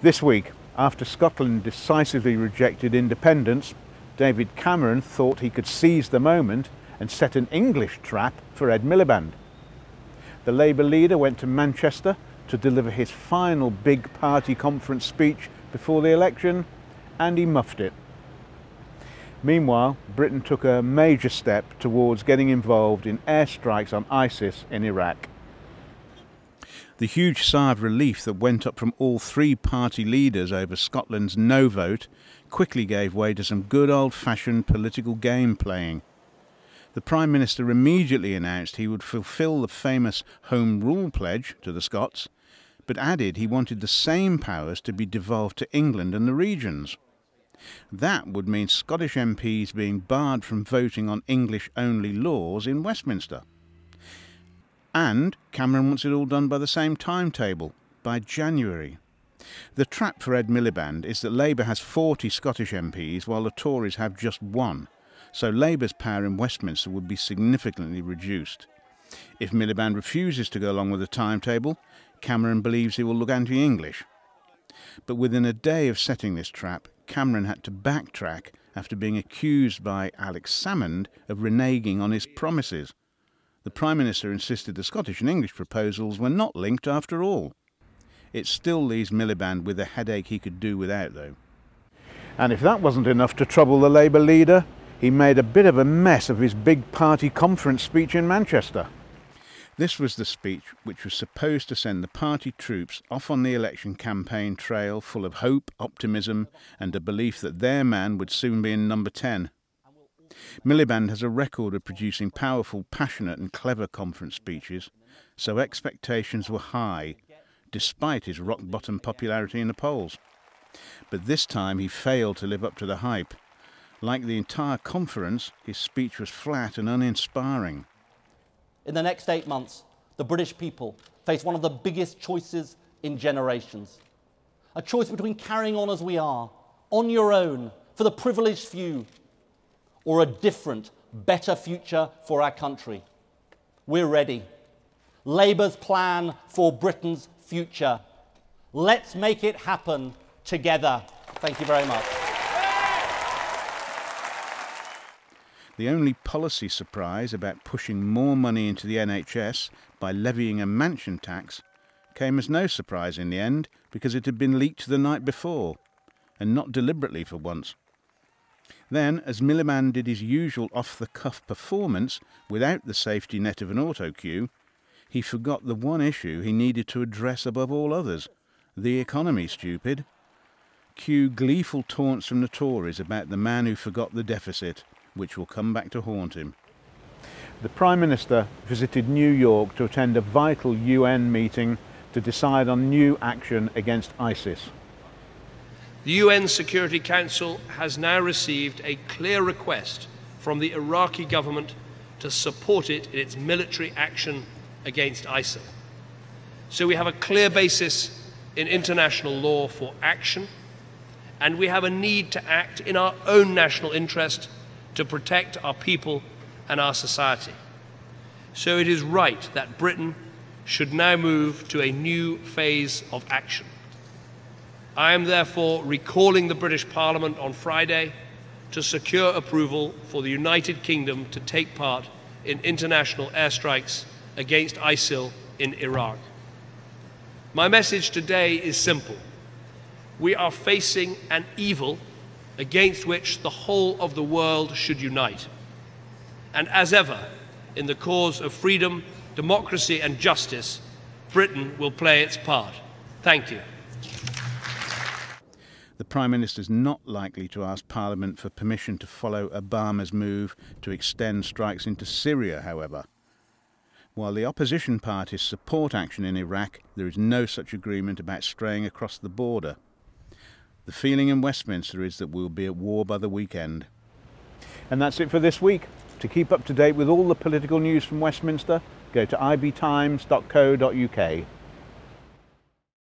This week, after Scotland decisively rejected independence, David Cameron thought he could seize the moment and set an English trap for Ed Miliband. The Labour leader went to Manchester to deliver his final big party conference speech before the election, and he muffed it. Meanwhile, Britain took a major step towards getting involved in airstrikes on ISIS in Iraq. The huge sigh of relief that went up from all three party leaders over Scotland's no vote quickly gave way to some good old-fashioned political game playing. The Prime Minister immediately announced he would fulfil the famous Home Rule pledge to the Scots, but added he wanted the same powers to be devolved to England and the regions. That would mean Scottish MPs being barred from voting on English-only laws in Westminster. And Cameron wants it all done by the same timetable, by January. The trap for Ed Miliband is that Labour has 40 Scottish MPs while the Tories have just one, so Labour's power in Westminster would be significantly reduced. If Miliband refuses to go along with the timetable, Cameron believes he will look anti-English. But within a day of setting this trap, Cameron had to backtrack after being accused by Alex Salmond of reneging on his promises. The Prime Minister insisted the Scottish and English proposals were not linked after all. It still leaves Miliband with a headache he could do without, though. And if that wasn't enough to trouble the Labour leader, he made a bit of a mess of his big party conference speech in Manchester. This was the speech which was supposed to send the party troops off on the election campaign trail full of hope, optimism and a belief that their man would soon be in number 10. Miliband has a record of producing powerful, passionate and clever conference speeches, so expectations were high, despite his rock-bottom popularity in the polls. But this time he failed to live up to the hype. Like the entire conference, his speech was flat and uninspiring. In the next 8 months, the British people face one of the biggest choices in generations. A choice between carrying on as we are, on your own, for the privileged few, or a different, better future for our country. We're ready. Labour's plan for Britain's future. Let's make it happen together. Thank you very much. The only policy surprise about pushing more money into the NHS by levying a mansion tax came as no surprise in the end, because it had been leaked the night before, and not deliberately for once. Then, as Miliband did his usual off-the-cuff performance without the safety net of an auto-cue, he forgot the one issue he needed to address above all others: the economy, stupid. Cue gleeful taunts from the Tories about the man who forgot the deficit, which will come back to haunt him. The Prime Minister visited New York to attend a vital UN meeting to decide on new action against ISIS. The UN Security Council has now received a clear request from the Iraqi government to support it in its military action against ISIL. So we have a clear basis in international law for action, and we have a need to act in our own national interest to protect our people and our society. So it is right that Britain should now move to a new phase of action. I am therefore recalling the British Parliament on Friday to secure approval for the United Kingdom to take part in international airstrikes against ISIL in Iraq. My message today is simple. We are facing an evil against which the whole of the world should unite. And as ever, in the cause of freedom, democracy and justice, Britain will play its part. Thank you. The Prime Minister is not likely to ask Parliament for permission to follow Obama's move to extend strikes into Syria, however. While the opposition parties support action in Iraq, there is no such agreement about straying across the border. The feeling in Westminster is that we'll be at war by the weekend. And that's it for this week. To keep up to date with all the political news from Westminster, go to ibtimes.co.uk.